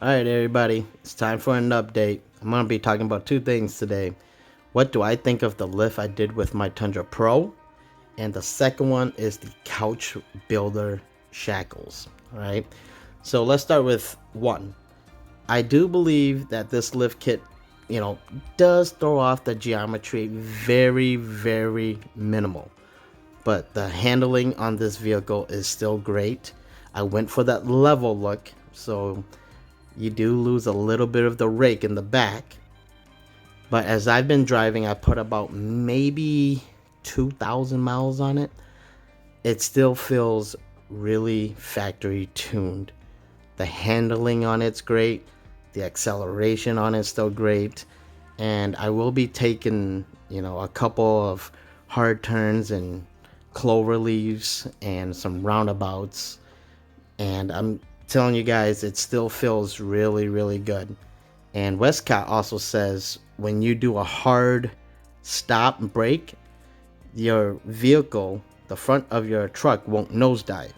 Alright everybody, it's time for an update. I'm going to be talking about two things today. What do I think of the lift I did with my Tundra Pro? And the second one is the couch builder shackles. Alright, so let's start with one. I do believe that this lift kit, does throw off the geometry very minimal. But the handling on this vehicle is still great. I went for that level look, so you do lose a little bit of the rake in the back. But as I've been driving, I put about maybe 2,000 miles on it. It still feels really factory tuned. The handling on it's great. The acceleration on it's still great. And I will be taking, a couple of hard turns and clover leaves and some roundabouts. And I'm telling you guys, it still feels really good. And Westcott also says when you do a hard stop and brake, your vehicle, the front of your truck, won't nosedive.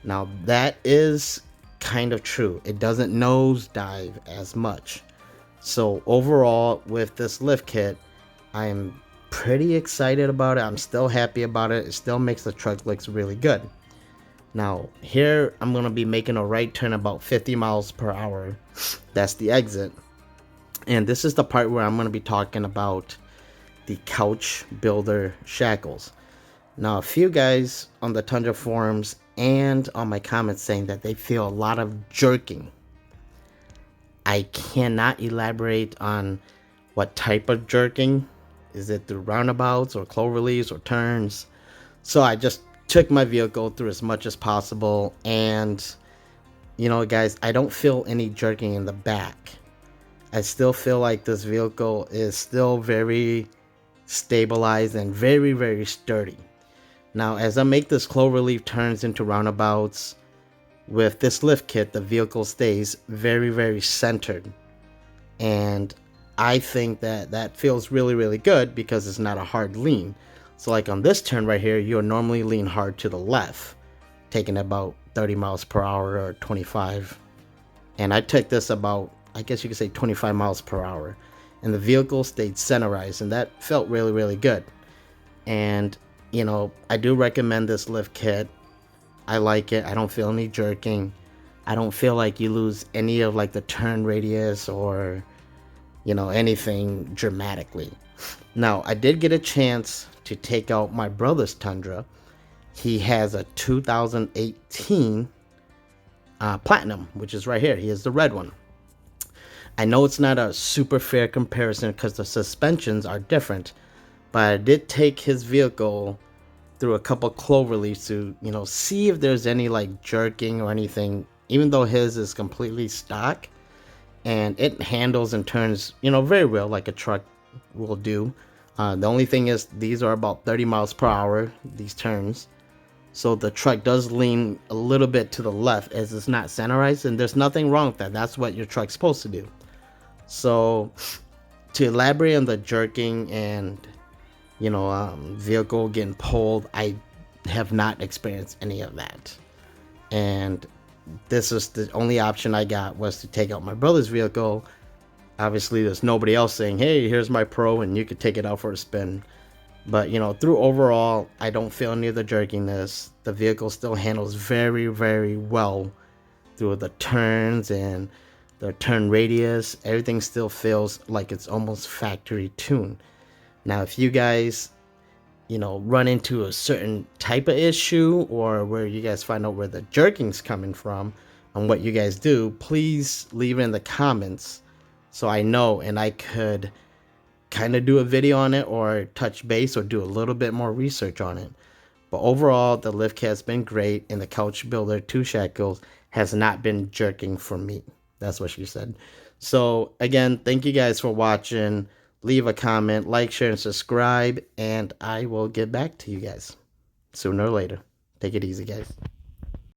Now that is kind of true. It doesn't nosedive as much. So overall, with this lift kit, I'm pretty excited about it. I'm still happy about it. It still makes the truck look really good. Now, here I'm going to be making a right turn about 50 miles per hour. That's the exit. And this is the part where I'm going to be talking about the couch builder shackles. Now, a few guys on the Tundra forums and on my comments saying that they feel a lot of jerking. I cannot elaborate on what type of jerking. Is it through roundabouts or clover leaves or turns? So I just took my vehicle through as much as possible, and guys, I don't feel any jerking in the back. I still feel like this vehicle is still very stabilized and very sturdy. Now as I make this cloverleaf turns into roundabouts with this lift kit, the vehicle stays very centered, and I think that feels really good because it's not a hard lean. So like on this turn right here, you'll normally lean hard to the left, taking about 30 miles per hour or 25. And I took this about, I guess you could say 25 miles per hour. And the vehicle stayed centerized, and that felt really good. And, I do recommend this lift kit. I like it. I don't feel any jerking. I don't feel like you lose any of like the turn radius or, anything dramatically. Now, I did get a chance to take out my brother's Tundra. He has a 2018 Platinum, which is right here. He has the red one. I know it's not a super fair comparison because the suspensions are different, but I did take his vehicle through a couple clover leaves to, see if there's any like jerking or anything, even though his is completely stock and it handles and turns, very well like a truck will do. The only thing is these are about 30 miles per hour, these turns. So the truck does lean a little bit to the left as it's not centerized, and there's nothing wrong with that. That's what your truck's supposed to do. So to elaborate on the jerking and, vehicle getting pulled, I have not experienced any of that. And this is the only option I got, was to take out my brother's vehicle. Obviously, there's nobody else saying, hey, here's my Pro, and you could take it out for a spin. But, through overall, I don't feel any of the jerkiness. The vehicle still handles very well through the turns and the turn radius. Everything still feels like it's almost factory tuned. Now, if you guys, run into a certain type of issue, or where you guys find out where the jerking's coming from and what you guys do, please leave it in the comments, so I know and I could kind of do a video on it or touch base or do a little bit more research on it. But overall, the lift kit has been great, and the couch builder 2 shackles has not been jerking for me. That's what she said. So again, thank you guys for watching. Leave a comment, like, share, and subscribe, and I will get back to you guys sooner or later. Take it easy, guys.